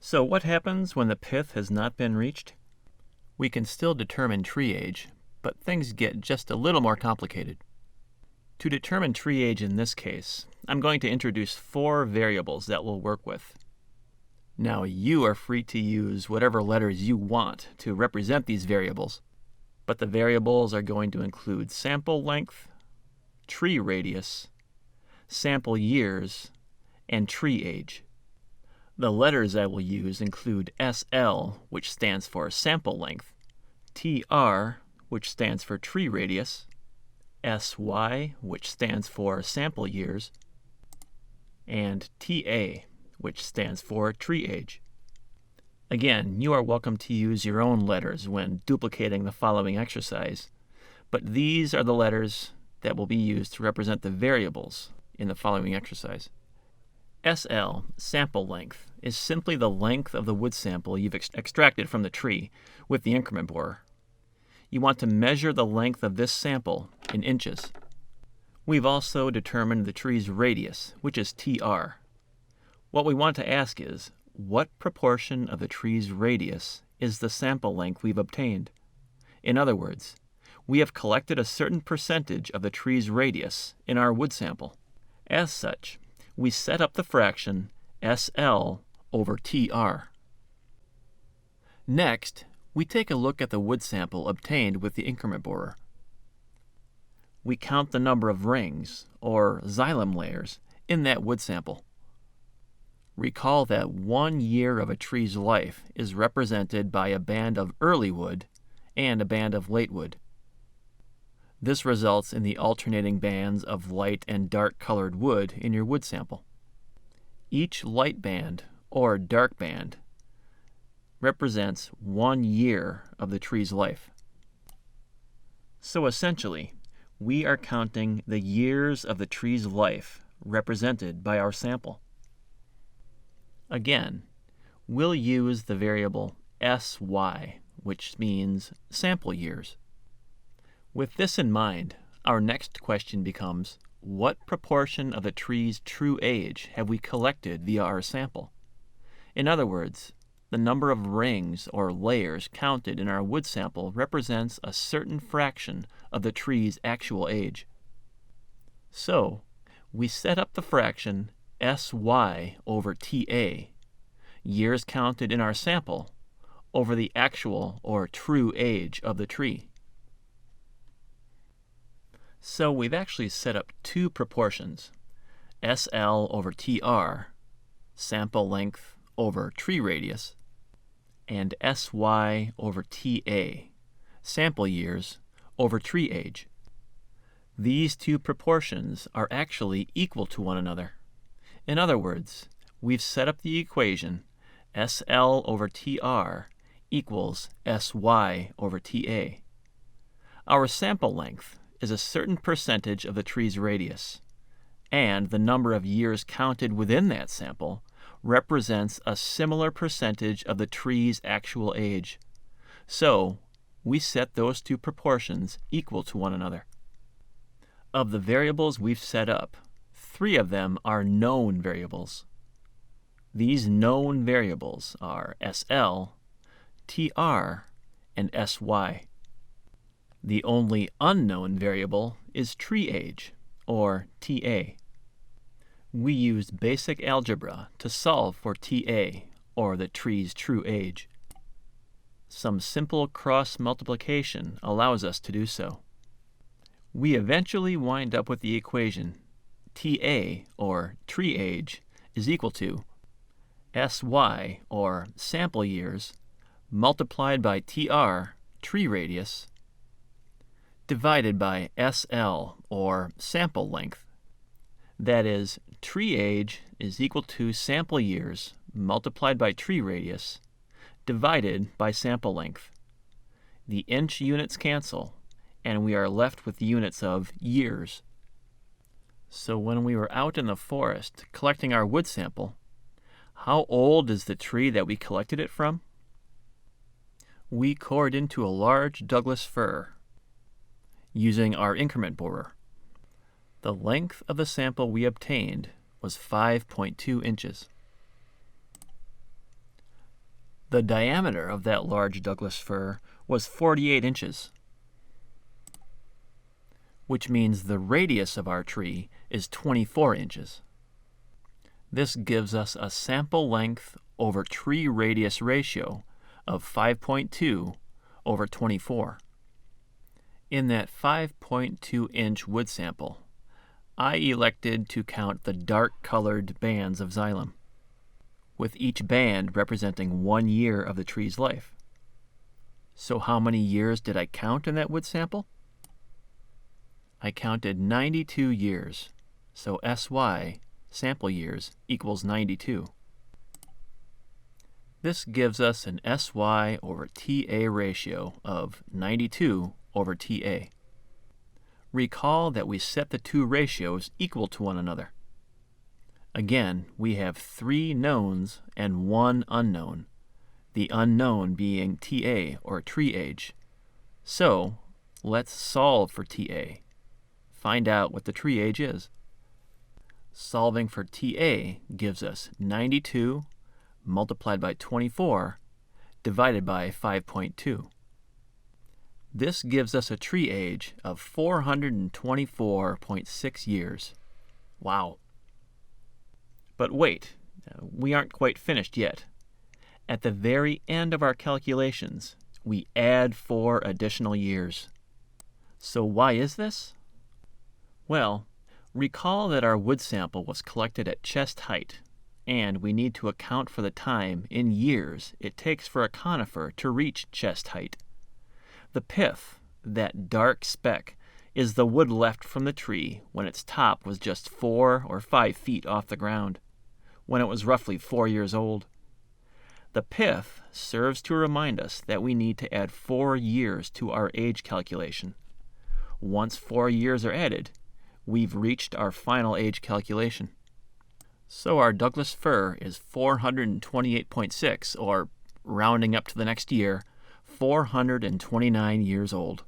So what happens when the pith has not been reached? We can still determine tree age, but things get just a little more complicated. To determine tree age in this case, I'm going to introduce 4 variables that we'll work with. Now you are free to use whatever letters you want to represent these variables, but the variables are going to include sample length, tree radius, sample years, and tree age. The letters I will use include SL, which stands for sample length, TR, which stands for tree radius, SY, which stands for sample years, and TA, which stands for tree age. Again, you are welcome to use your own letters when duplicating the following exercise, but these are the letters that will be used to represent the variables in the following exercise. SL, sample length, is simply the length of the wood sample you've extracted from the tree with the increment borer. You want to measure the length of this sample in inches. We've also determined the tree's radius, which is TR. What we want to ask is, what proportion of the tree's radius is the sample length we've obtained? In other words, we have collected a certain percentage of the tree's radius in our wood sample. As such, we set up the fraction SL over TR. Next, we take a look at the wood sample obtained with the increment borer. We count the number of rings, or xylem layers, in that wood sample. Recall that 1 year of a tree's life is represented by a band of early wood and a band of late wood. This results in the alternating bands of light and dark colored wood in your wood sample. Each light band, or dark band, represents 1 year of the tree's life. So essentially, we are counting the years of the tree's life represented by our sample. Again, we'll use the variable SY, which means sample years. With this in mind, our next question becomes, what proportion of the tree's true age have we collected via our sample? In other words, the number of rings or layers counted in our wood sample represents a certain fraction of the tree's actual age. So, we set up the fraction SY over TA, years counted in our sample, over the actual or true age of the tree. So we've actually set up 2 proportions, SL over TR, sample length over tree radius, and SY over TA, sample years over tree age. These 2 proportions are actually equal to one another. In other words, we've set up the equation SL over TR equals SY over TA. Our sample length is a certain percentage of the tree's radius, and the number of years counted within that sample represents a similar percentage of the tree's actual age. So, we set those 2 proportions equal to one another. Of the variables we've set up, 3 of them are known variables. These known variables are SL, TR, and SY. The only unknown variable is tree age, or TA. We used basic algebra to solve for TA, or the tree's true age. Some simple cross multiplication allows us to do so. We eventually wind up with the equation TA, or tree age, is equal to SY, or sample years, multiplied by TR, tree radius, divided by SL, or sample length. That is, tree age is equal to sample years multiplied by tree radius, divided by sample length. The inch units cancel, and we are left with units of years. So when we were out in the forest collecting our wood sample, how old is the tree that we collected it from? We cored into a large Douglas fir using our increment borer. The length of the sample we obtained was 5.2 inches. The diameter of that large Douglas fir was 48 inches, which means the radius of our tree is 24 inches. This gives us a sample length over tree radius ratio of 5.2 over 24. In that 5.2 inch wood sample, I elected to count the dark-colored bands of xylem, with each band representing 1 year of the tree's life. So how many years did I count in that wood sample? I counted 92 years, so SY, sample years, equals 92. This gives us an SY over TA ratio of 92 over TA. Recall that we set the two ratios equal to one another. Again, we have 3 knowns and 1 unknown, the unknown being TA, or tree age. So, let's solve for TA. Find out what the tree age is. Solving for TA gives us 92 multiplied by 24 divided by 5.2. This gives us a tree age of 424.6 years. Wow. But wait, we aren't quite finished yet. At the very end of our calculations, we add 4 additional years. So why is this? Well, recall that our wood sample was collected at chest height, and we need to account for the time in years it takes for a conifer to reach chest height. The pith, that dark speck, is the wood left from the tree when its top was just 4 or 5 feet off the ground, when it was roughly 4 years old. The pith serves to remind us that we need to add 4 years to our age calculation. Once 4 years are added, we've reached our final age calculation. So our Douglas fir is 428.6, or rounding up to the next year, 429 years old.